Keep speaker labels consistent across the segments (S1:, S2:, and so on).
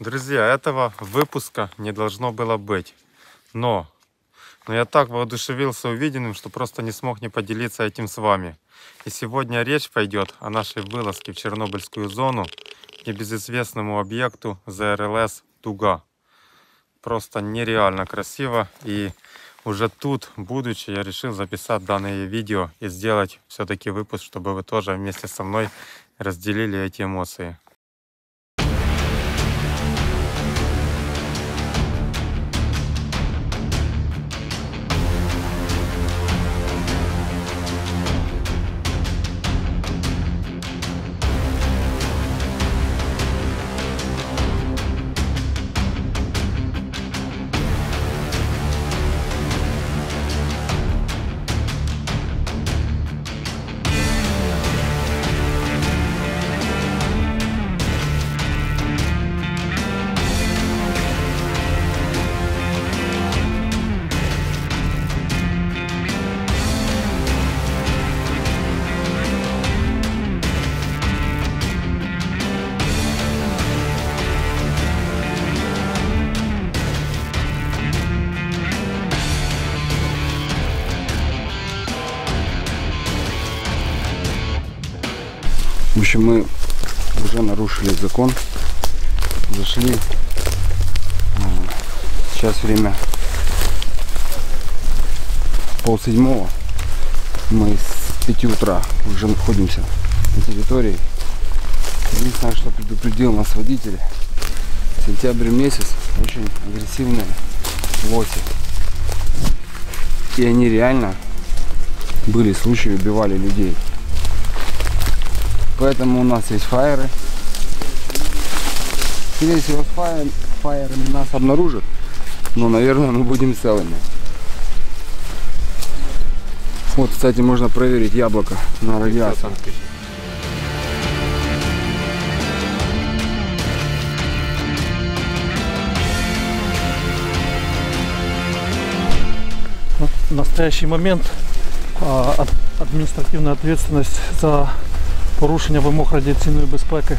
S1: Друзья, этого выпуска не должно было быть. Но я так воодушевился увиденным, что просто не смог не поделиться этим с вами. И сегодня речь пойдет о нашей вылазке в Чернобыльскую зону к небезызвестному объекту ЗРЛС «Туга». Просто нереально красиво. И уже тут, будучи, я решил записать данное видео и сделать все-таки выпуск, чтобы вы тоже вместе со мной разделили эти эмоции.
S2: В общем, мы уже нарушили закон, зашли, сейчас время 6:30, мы с 5 утра уже находимся на территории. Единственное, что предупредил нас водитель, сентябрь месяц, очень агрессивные лоси, и они реально были случаи, убивали людей. Поэтому у нас есть фаеры. Скорее всего, с фаерами нас обнаружат, но, наверное, мы будем целыми. Вот, кстати, можно проверить яблоко на радиацию.
S3: В настоящий момент административная ответственность за порушення вимог радіаційної безпеки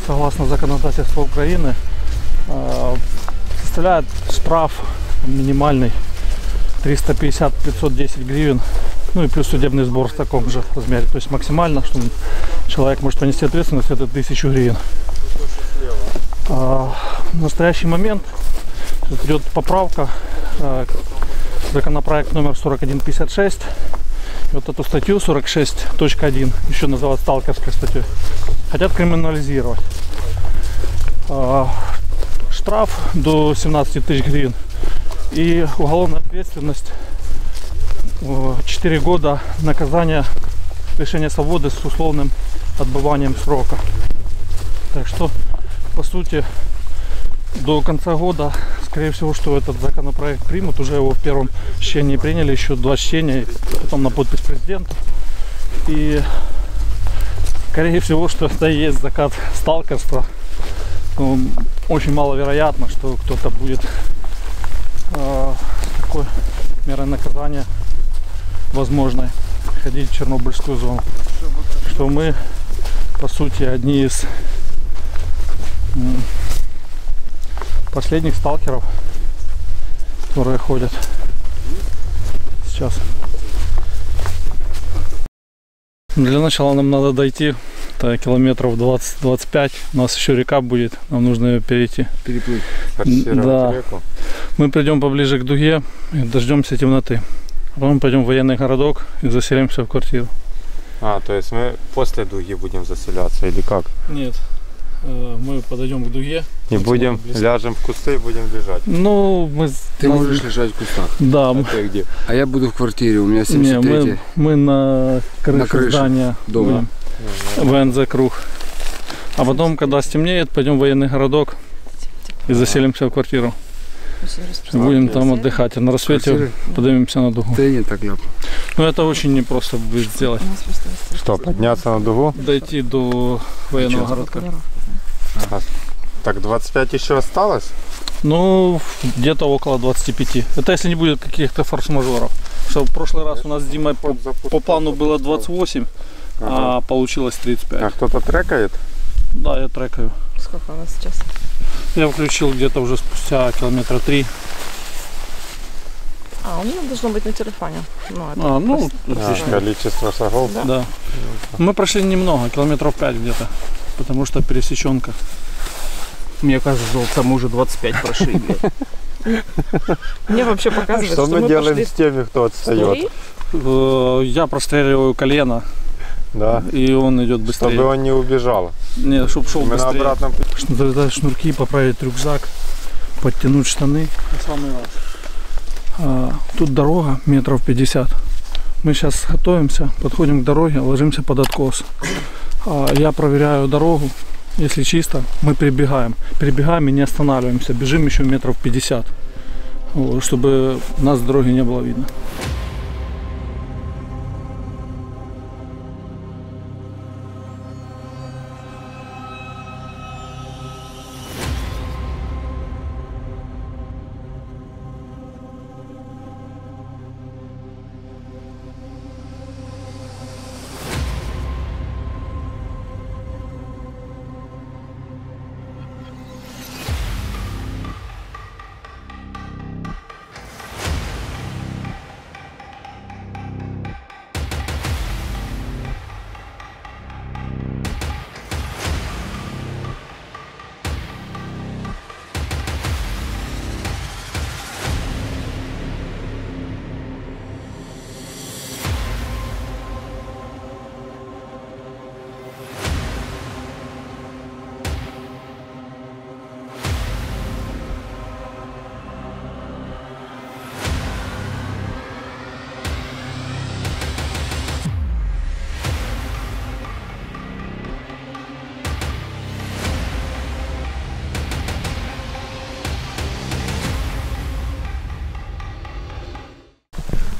S3: согласно законодательству України составляет штраф минимальный 350-510 гривен, ну и плюс судебный сбор в таком же размере. То есть максимально, что человек может понести ответственность, это 1000 гривен. В настоящий момент идет поправка, законопроект номер 4156. Вот эту статью 46.1, еще называют сталкерской статьей, хотят криминализировать. Штраф до 17 тысяч гривен и уголовная ответственность 4 года наказания лишения свободы с условным отбыванием срока. Так что, по сути, до конца года, скорее всего, что этот законопроект примут. Уже его в первом чтении приняли, еще 2 чтения, потом на подпись президента. И, скорее всего, что это и есть закат сталкерства. Но очень маловероятно, что кто-то будет с такой мерой наказания возможной ходить в Чернобыльскую зону. Что мы, по сути, одни из последних сталкеров, которые ходят сейчас. Для начала нам надо дойти километров 20-25. У нас еще река будет, нам нужно ее перейти.
S2: Переплыть.
S3: Да.
S1: Реку.
S3: Мы придем поближе к дуге и дождемся темноты. Потом пойдем в военный городок и заселимся в квартиру.
S1: То есть мы после дуги будем заселяться или как?
S3: Нет. Мы подойдем к дуге
S1: и будем ляжем в кусты и будем лежать.
S3: Ну,
S2: ты можешь лежать в кустах.
S3: Да.
S1: А ты где?
S2: А я буду в квартире, у меня 73-й.
S3: Мы на крыше здания
S2: дома.
S3: ВНЗ Круг. А потом, когда стемнеет, пойдем в военный городок и заселимся в квартиру. Будем там отдыхать, а на рассвете поднимемся на дугу.
S2: Да нет, так ляпу.
S3: Но это очень непросто будет сделать.
S1: Что, подняться на дугу?
S3: Дойти до военного городка.
S1: Так, 25 еще осталось?
S3: Ну, где-то около 25. Это если не будет каких-то форс-мажоров. Что в прошлый раз у нас с Димой по плану было 28, а получилось 35.
S1: А кто-то трекает?
S3: Да, я трекаю.
S4: Сколько у нас сейчас?
S3: Я включил где-то уже спустя километра 3.
S4: А, у меня должно быть на телефоне. Ну, это
S3: Ну,
S4: просто-
S1: Количество шагов.
S4: Да.
S3: да. Мы прошли немного, километров 5 где-то, потому что пересеченка.
S2: Мне кажется, мы уже 25 прошли, блядь.
S4: Мне вообще показывает,
S1: Что
S4: что
S1: мы делаем
S4: пошли
S1: с теми, кто отстает?
S3: Я простреливаю колено,
S1: Да.
S3: и он идет быстрее.
S1: Чтобы он не убежал.
S3: Не, чтобы шел
S1: Мы на
S3: быстрее.
S1: обратном пути.
S3: Завязать шнурки, поправить рюкзак, подтянуть штаны. На самый раз. Тут дорога метров 50. Мы сейчас готовимся, подходим к дороге, ложимся под откос. Я проверяю дорогу. Если чисто, мы перебегаем. Перебегаем и не останавливаемся. Бежим еще метров 50, вот, чтобы нас с дороги не было видно.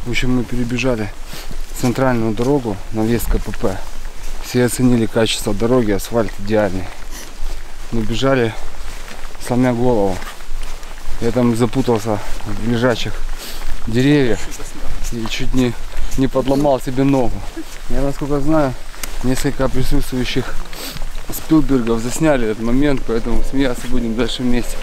S2: В общем, мы перебежали центральную дорогу на вес КПП. Все оценили качество дороги, асфальт идеальный. Мы бежали, сломя голову. Я там запутался в лежачих деревьях и чуть не подломал себе ногу. Я, насколько знаю, несколько присутствующих Спилбергов засняли этот момент, поэтому смеяться будем дальше вместе.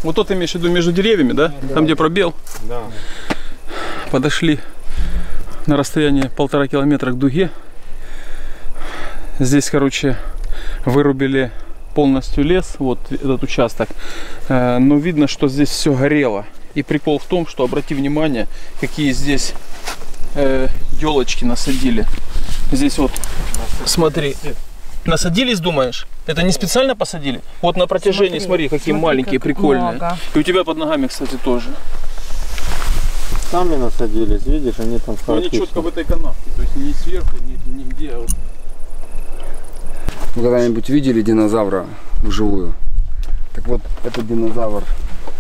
S5: Вот тут имеешь в виду между деревьями, да? Там, где пробел.
S1: Да.
S5: Подошли на расстояние 1,5 километра к дуге. Здесь, короче, вырубили полностью лес, вот этот участок. Но видно, что здесь все горело. И прикол в том, что, обрати внимание, какие здесь елочки насадили. Здесь вот, смотри. Насадились, думаешь? Это не специально посадили? Вот на протяжении, смотри какие маленькие,
S4: как
S5: прикольные.
S4: много.
S5: И у тебя под ногами, кстати, тоже.
S1: Сами насадились, видишь, они там
S5: Но они четко в этой канавке, то есть не сверху, ни нигде. А вот.
S2: Вы когда-нибудь видели динозавра вживую? Так вот, этот динозавр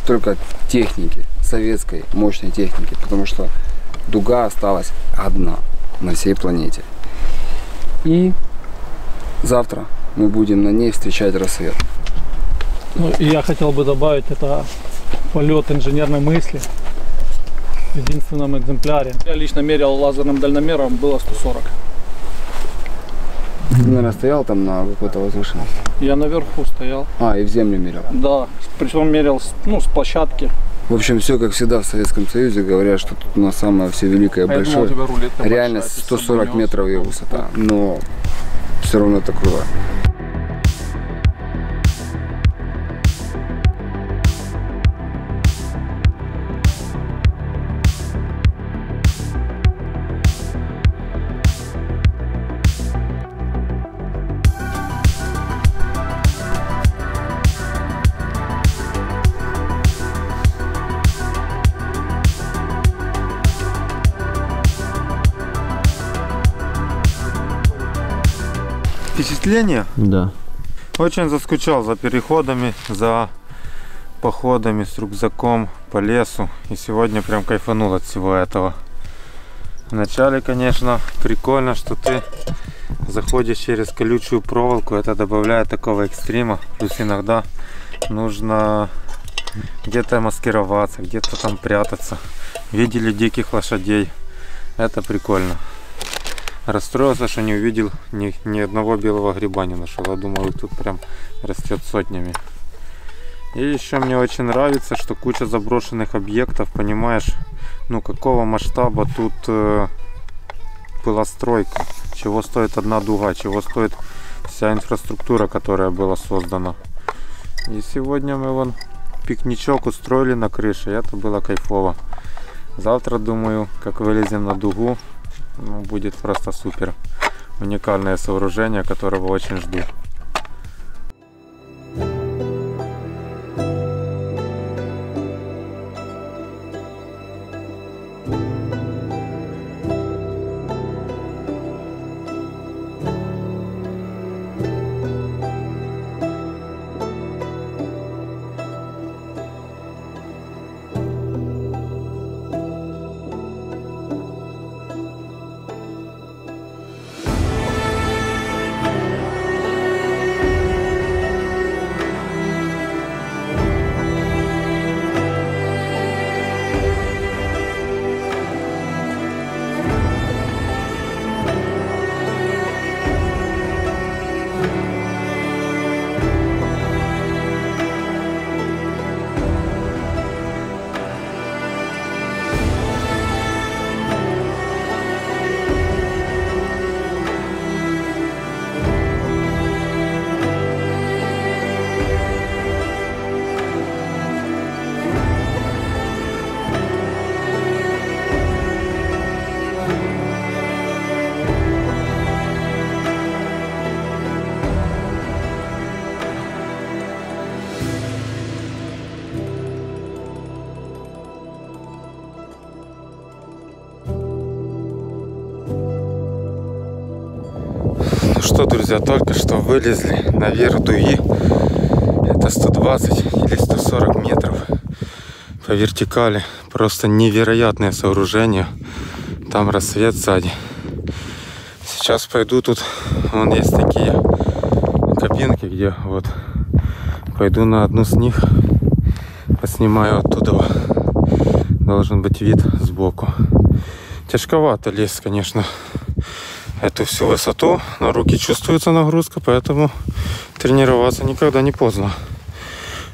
S2: только техники, советской мощной техники, потому что дуга осталась одна на всей планете. И завтра мы будем на ней встречать рассвет.
S3: Ну, и я хотел бы добавить, это полет инженерной мысли в единственном экземпляре. Я лично мерял лазерным дальномером, было 140.
S2: Ты, наверное, стоял там на какой-то возвышенности?
S3: Я наверху стоял.
S2: И в землю мерил.
S3: Да, причем мерял с площадки.
S2: В общем, все как всегда в Советском Союзе. Говорят, что тут у нас самое все великое,
S5: А я думал,
S2: большое.
S5: у тебя рулетка
S2: Реально
S5: большая, ты
S2: 140
S5: сам
S2: метров ее высота. Но все равно это круто.
S1: Впечатление?
S5: Да.
S1: Очень заскучал за переходами, за походами с рюкзаком по лесу. И сегодня прям кайфанул от всего этого. Вначале, конечно, прикольно, что ты заходишь через колючую проволоку. Это добавляет такого экстрима. Плюс иногда нужно где-то маскироваться, где-то там прятаться. Видели диких лошадей. Это прикольно. Расстроился, что не увидел ни одного белого гриба не нашел. Я думал, тут прям растет сотнями. И еще мне очень нравится, что куча заброшенных объектов, понимаешь, ну какого масштаба тут была стройка, чего стоит одна дуга, чего стоит вся инфраструктура, которая была создана. И сегодня мы вон пикничок устроили на крыше, и это было кайфово. Завтра, думаю, как вылезем на дугу, ну, будет просто супер. Уникальное сооружение, которого очень жду. Ну что, друзья, только что вылезли наверх дуги. Это 120 или 140 метров по вертикали. Просто невероятное сооружение. Там рассвет сзади. Сейчас пойду, тут вон есть такие кабинки, где вот пойду на одну с них, поснимаю оттуда. Должен быть вид сбоку. Тяжковато лезть, конечно, эту всю высоту, на руки чувствуется нагрузка, поэтому тренироваться никогда не поздно.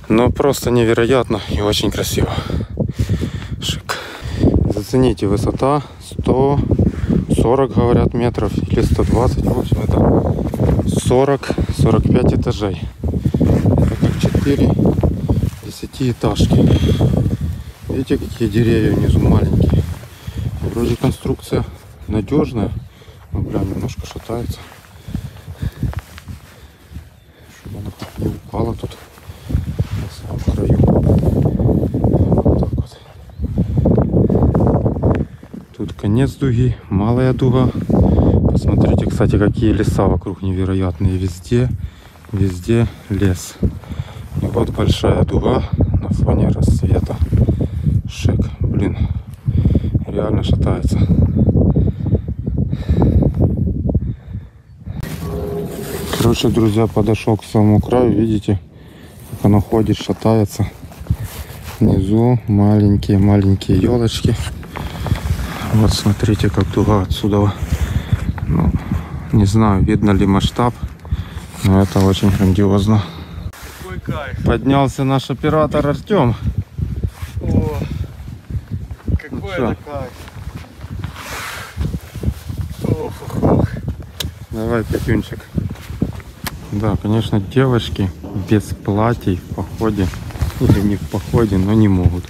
S1: Но просто невероятно и очень красиво. Шик. Зацените, высота 140, говорят, метров или 120. В общем, это 40-45 этажей. Это как 4 10-этажки. Видите, какие деревья внизу маленькие. Вроде конструкция надежная. Ну, прям немножко шатается. Чтобы она тут не упала тут на самом краю. Вот так вот. Тут конец дуги, малая дуга. Посмотрите, кстати, какие леса вокруг невероятные. Везде лес. И вот большая дуга на фоне рассвета. Шик, блин, реально шатается. Короче, друзья, подошел к самому краю, видите, как оно ходит, шатается. Внизу маленькие елочки. Вот смотрите, как дуга отсюда. Ну, не знаю, видно ли масштаб, но это очень грандиозно. Поднялся наш оператор Артем.
S3: О,
S1: Что? Давай, Петюнчик. Да, конечно, девочки без платьей в походе или не в походе, но не могут.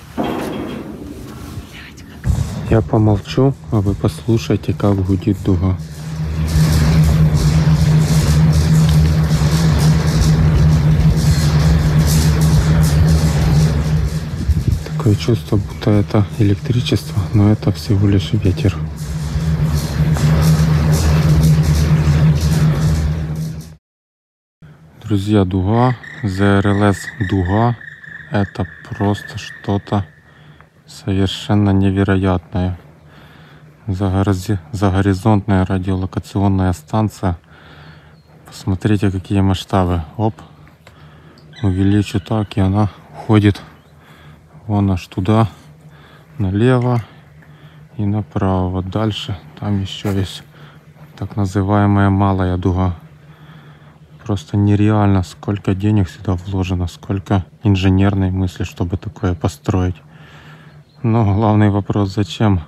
S1: Я помолчу, а вы послушайте, как гудит дуга. Такое чувство, будто это электричество, но это всего лишь ветер. Друзья, дуга, ЗРЛС дуга, это просто что-то совершенно невероятное. Загоризонтная радиолокационная станция. Посмотрите, какие масштабы. Оп, увеличу так, и она уходит вон аж туда, налево и направо. Вот дальше там еще есть так называемая малая дуга. Просто нереально, сколько денег сюда вложено, сколько инженерной мысли, чтобы такое построить. Но главный вопрос, зачем?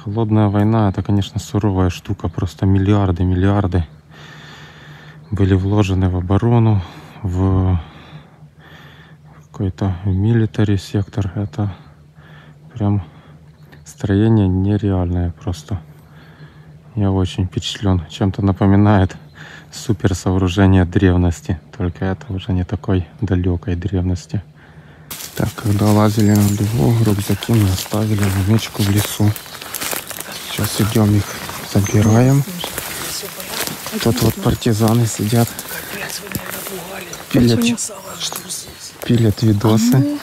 S1: Холодная война — это, конечно, суровая штука. Просто миллиарды были вложены в оборону, в какой-то милитари сектор. Это прям строение нереальное просто. Я очень впечатлен. Чем-то напоминает супер сооружение древности. Только это уже не такой далекой древности. Так, когда лазили на дугу, рюкзаки мы оставили на ночку в лесу. Сейчас идем их забираем. Тут вот партизаны сидят, пилят видосы.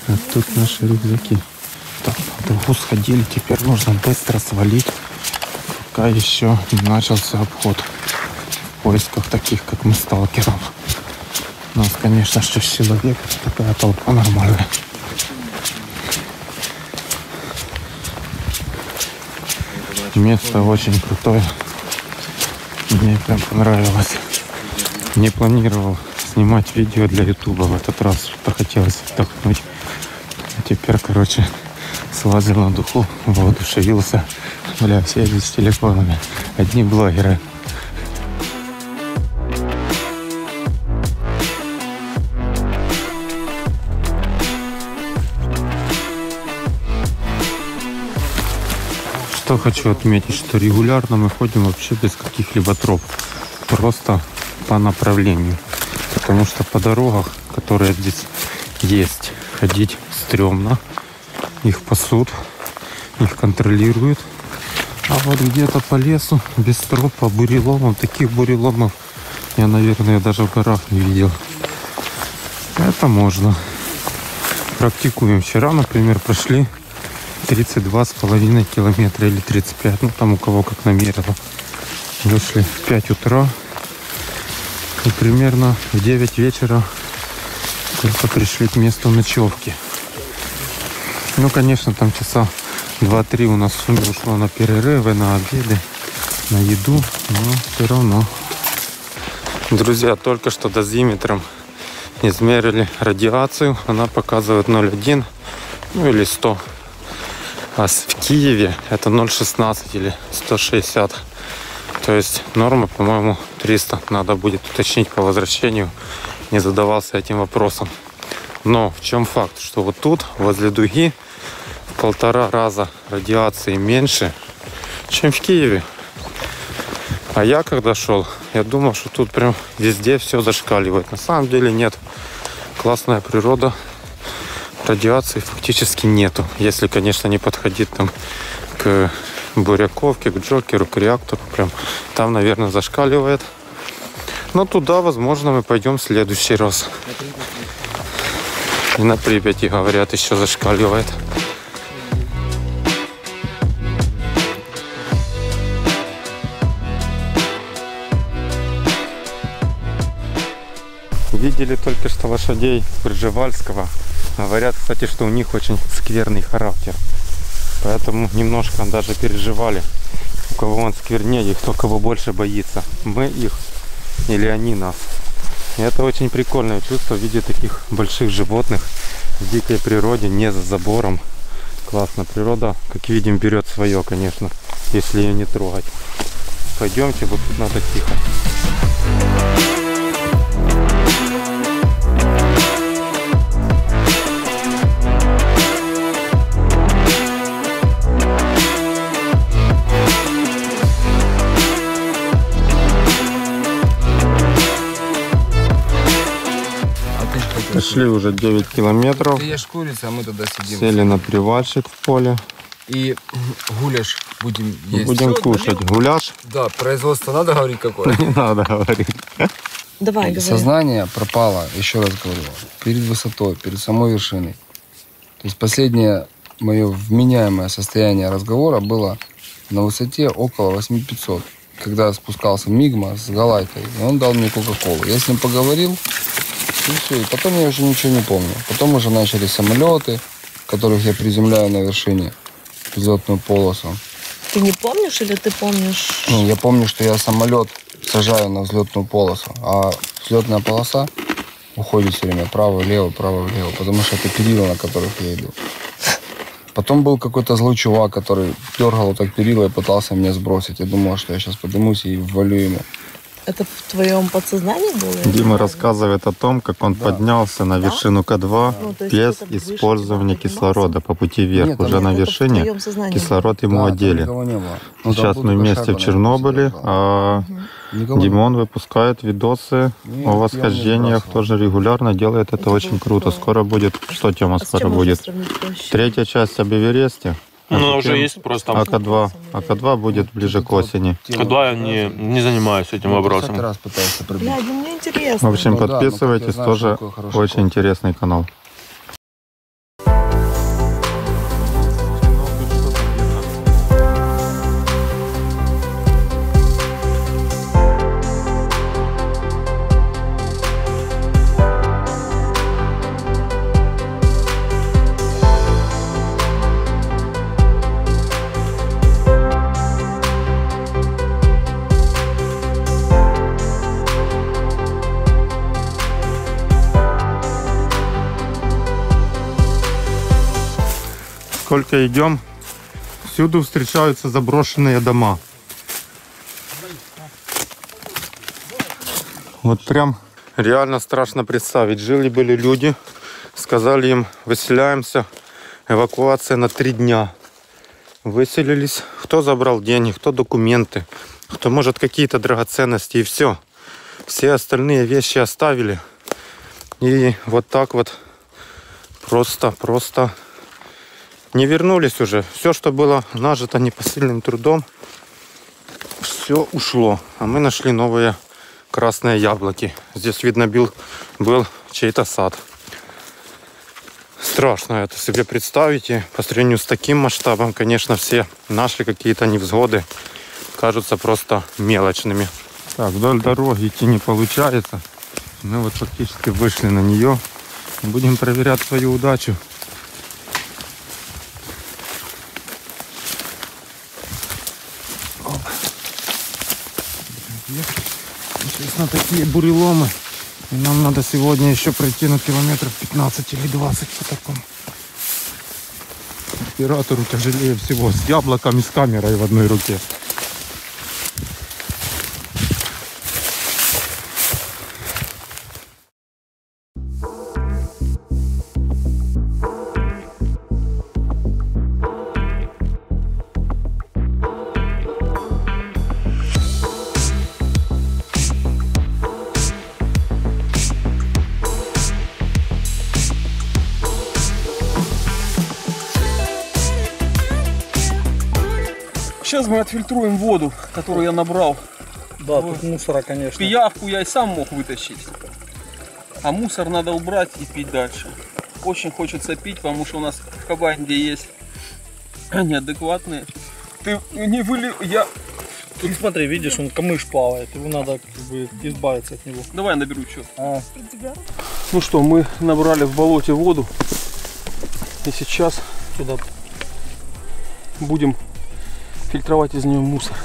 S1: А тут наши рюкзаки. Так, на дугу сходили, теперь нужно быстро свалить, пока еще не начался обход в поисках таких, как мы, сталкеров. У нас, конечно, 6 человек, такая толпа нормальная. Место очень крутое. Мне прям понравилось. Не планировал снимать видео для ютуба в этот раз, что хотелось вдохнуть. А теперь, короче, слазил на духу, воодушевился. Бля, все здесь с телефонами. Одни блогеры. Что хочу отметить, что регулярно мы ходим вообще без каких-либо троп. Просто по направлению. Потому что по дорогах, которые здесь есть, ходить стрёмно. Их пасут, их контролируют. А вот где-то по лесу, без троп, по буреломам, таких буреломов я, наверное, даже в горах не видел. Это можно. Практикуем. Вчера, например, прошли 32,5 километра или 35, ну там у кого как намерено. Вышли в 5 утра и примерно в 9 вечера только пришли к месту ночевки. Ну, конечно, там часа 2-3 у нас ушло на перерывы, на обеды, на еду, но все равно. Друзья, только что дозиметром измерили радиацию, она показывает 0,1, ну или 100. А в Киеве это 0,16 или 160. То есть норма, по-моему, 300. Надо будет уточнить по возвращению. Не задавался этим вопросом. Но в чем факт? Что вот тут, возле дуги, в 1,5 раза радиации меньше, чем в Киеве. А я когда шел, я думал, что тут прям везде все зашкаливает. На самом деле нет. Классная природа. Радиации фактически нету. Если, конечно, не подходить там к буряковке, к Джокеру, к реактору. Прям там, наверное, зашкаливает. Но туда, возможно, мы пойдем в следующий раз. И на Припяти, говорят, еще зашкаливает. Видели только что лошадей Пржевальского. Говорят, кстати, что у них очень скверный характер. Поэтому немножко даже переживали, у кого он сквернее, кто кого больше боится. Мы их или они нас. И это очень прикольное чувство видеть таких больших животных в дикой природе, не за забором. Классно, природа, как видим, берет свое, конечно, если ее не трогать. Пойдемте, вот тут надо тихо. Пошли уже 9 километров.
S2: Ты ешь курицу, а мы туда сидим.
S1: Сели на привальчик в поле.
S2: И гуляш будем есть.
S1: Будем кушать. Гуляш?
S2: Да, производство надо говорить какое?
S1: Не надо говорить.
S4: Давай, говори.
S2: Сознание пропало, еще раз говорю, перед высотой, перед самой вершиной. То есть последнее мое вменяемое состояние разговора было на высоте около 8500. Когда спускался Мигма с Галайкой, и он дал мне Кока-Колу. Я с ним поговорил, и все. И потом я уже ничего не помню. Потом уже начались самолеты, которых я приземляю на вершине, взлетную полосу.
S4: Ты не помнишь или ты помнишь?
S2: Ну, я помню, что я самолет сажаю на взлетную полосу, а взлетная полоса уходит все время право-влево, потому что это перила, на которых я иду. Потом был какой-то злой чувак, который дергал вот так перила и пытался меня сбросить. Я думал, что я сейчас поднимусь и ввалю ему.
S4: Это в твоем подсознании было?
S1: Дима рассказывает о том, как он поднялся на вершину К2
S4: Ну, то есть
S1: без
S4: кто-то ближе
S1: использования
S4: к тебе
S1: кислорода по пути вверх.
S2: Нет,
S1: Уже
S2: там
S1: на
S4: это в
S1: вершине
S4: твоем сознании
S1: кислород ему
S2: Да, там
S1: одели.
S2: никого не было. Ну,
S1: Сейчас
S2: там
S1: мы
S2: только
S1: вместе
S2: шага,
S1: в Чернобыле,
S2: наверное,
S1: а
S2: никого не
S1: Димон выпускает видосы
S2: Нет,
S1: о
S2: я
S1: восхождениях,
S2: не
S1: тоже регулярно делает это
S4: Это
S1: очень
S4: было
S1: круто.
S4: здорово.
S1: Скоро будет, что Тёма,
S4: А с
S1: скоро
S4: чем можно
S1: будет?
S4: сравнить проще?
S1: Третья часть об Эвересте.
S6: Ну, уже есть просто.
S1: АК-2. АК-2 будет ближе к осени.
S6: Когда я не занимаюсь этим вопросом.
S2: Раз пытался пробить.
S4: Бля, ну мне
S1: В
S4: интересно.
S1: общем,
S2: Ну да, ну как я
S1: подписывайтесь,
S2: знаю,
S1: тоже
S2: что такое хороший
S1: очень
S2: кофе.
S1: интересный канал. Сколько идем, всюду встречаются заброшенные дома. Вот прям реально страшно представить. Жили-были люди, сказали им, выселяемся, эвакуация на 3 дня. Выселились, кто забрал деньги, кто документы, кто может какие-то драгоценности, и все. Все остальные вещи оставили. И вот так вот просто не вернулись уже. Все, что было нажито непосильным трудом, все ушло. А мы нашли новые красные яблоки. Здесь, видно, был чей-то сад. Страшно это себе представить. И по сравнению с таким масштабом, конечно, все наши какие-то невзгоды кажутся просто мелочными. Так, вдоль дороги идти не получается. Мы вот фактически вышли на нее. Будем проверять свою удачу. Сейчас на такие буреломы. И нам надо сегодня еще пройти на километров 15 или 20 по такому. Оператору тяжелее всего. С яблоком и с камерой в одной руке.
S5: Сейчас мы отфильтруем воду, которую я набрал.
S3: Да, тут мусора, конечно.
S5: Пиявку я и сам мог вытащить. А мусор надо убрать и пить дальше. Очень хочется пить, потому что у нас в Кабанде есть неадекватные. Ты не вылил... Я...
S3: Тут смотри, видишь, он камыш плавает. Его надо как бы избавиться от него.
S5: Давай я наберу что. Ну что, мы набрали в болоте воду. И сейчас
S3: Туда.
S5: будем фильтровать из нее мусор.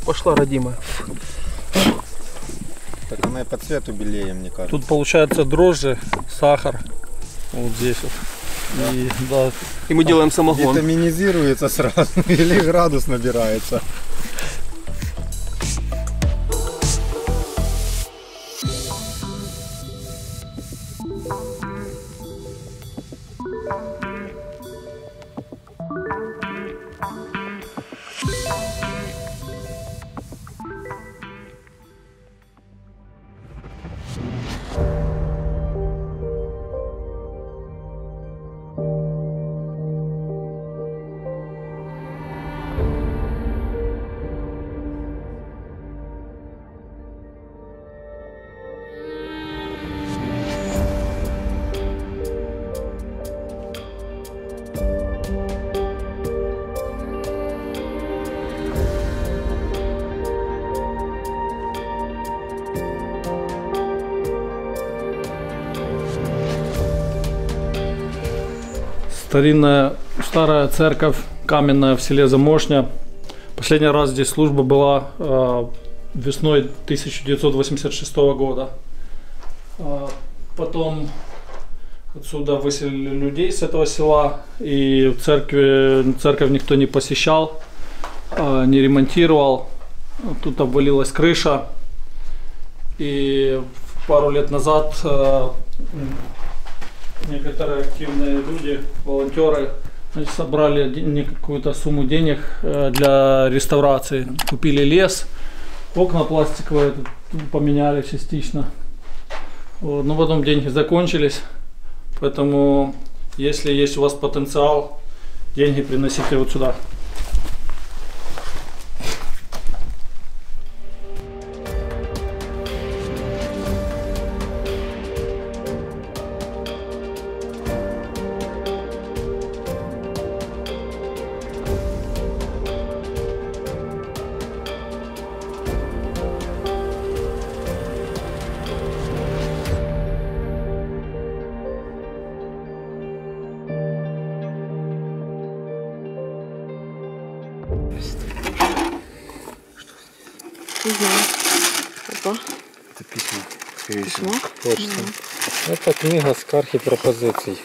S5: Пошла, родимая.
S1: Так она и по цвету белее, мне кажется.
S3: Тут получается дрожжи, сахар. Вот здесь вот. И, да,
S5: И мы делаем самогон.
S1: Витаминизируется сразу или градус набирается.
S3: Старая церковь каменная в селе Замошня. Последний раз здесь служба была весной 1986 года. Потом отсюда выселили людей с этого села, и церковь никто не посещал, не ремонтировал. Тут обвалилась крыша, и пару лет назад некоторые активные люди, волонтеры, собрали какую-то сумму денег для реставрации. Купили лес, окна пластиковые поменяли частично. Вот. Но потом деньги закончились, поэтому если есть у вас потенциал, деньги приносите вот сюда.
S4: Не знаю. Опа.
S2: Это письмо, скорее всего.
S1: Почта. Это книга скарг и пропозиций.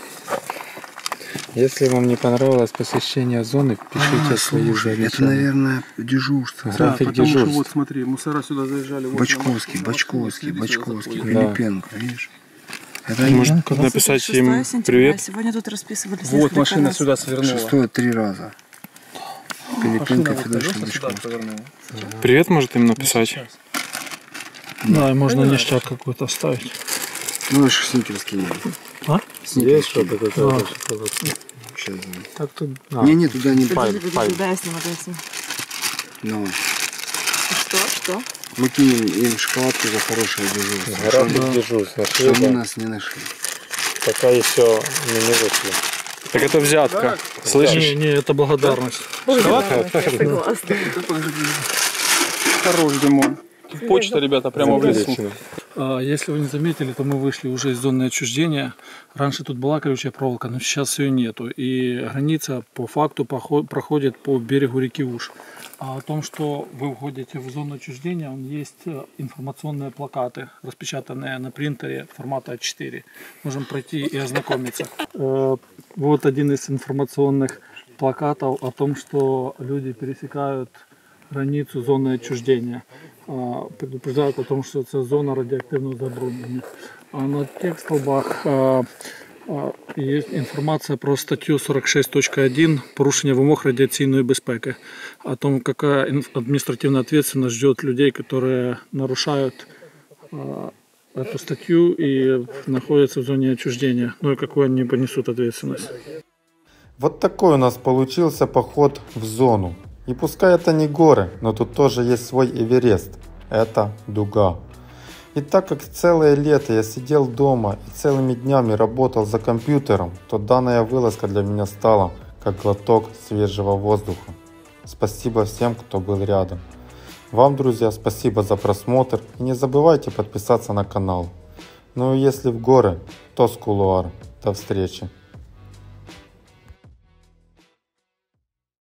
S1: Если вам не понравилось посещение зоны, пишите свои
S2: Это,
S1: замечания.
S2: наверное, дежурство.
S1: График
S5: потому что
S1: дежурств.
S5: вот смотри, мусора сюда заезжали. Вот
S2: Бочковский,
S5: на
S2: Бочковский,
S5: машине,
S2: Бочковский,
S5: сюда
S2: Пилипенко, видишь? Это
S6: Может
S2: они
S6: написать
S4: 6
S6: им
S4: сентября.
S6: привет?
S4: Сегодня тут расписывались.
S5: Вот
S4: несколько
S5: машина
S4: раз.
S5: сюда свернула.
S2: шестое 3 раза. Пилипенко,
S5: Машина вот
S2: Федорович,
S5: сюда
S2: Бочковский.
S5: повернула.
S6: Привет может им написать?
S3: Да, и можно ништяк какой-то оставить.
S2: Ну, аж сникерский есть.
S3: А?
S1: Есть что-то какое-то?
S2: Сейчас.
S3: Так тут.
S2: Не, туда не
S4: Подожди, подожди, дай я сниму, дай я сниму.
S2: Ну,
S4: Что?
S2: мы кинем им шоколадку за хорошее дежурство.
S1: График дежурств нашли,
S2: Чтобы
S1: да?
S2: нас не нашли.
S1: Пока еще не вышли.
S6: Так это взятка. Слышишь?
S3: Не, это благодарность.
S4: Согласна.
S5: Хорош, Димон. Почта, ребята, прямо в лесу.
S3: Если вы не заметили, то мы вышли уже из зоны отчуждения. Раньше тут была колючая проволока, но сейчас ее нету. И граница по факту проходит по берегу реки Уж. А о том, что вы входите в зону отчуждения, есть информационные плакаты, распечатанные на принтере формата А4. Можем пройти и ознакомиться. Вот один из информационных плакатов о том, что люди пересекают границу зоны отчуждения. Предупреждают о том, что это зона радиоактивного забруднения. А на тех столбах є інформація про статтю 46.1 «Порушення вимог радіаційної безпеки», о том, какая административная ответственность ждет людей, которые нарушают эту статью и находятся в зоне отчуждения, ну и какую они понесут ответственность.
S1: Вот такой у нас получился поход в зону. И пускай это не горы, но тут тоже есть свой Эверест. Это дуга. И так как целое лето я сидел дома и целыми днями работал за компьютером, то данная вылазка для меня стала как глоток свежего воздуха. Спасибо всем, кто был рядом. Вам, друзья, спасибо за просмотр и не забывайте подписаться на канал. Ну и если в горы, то с кулуар. До встречи.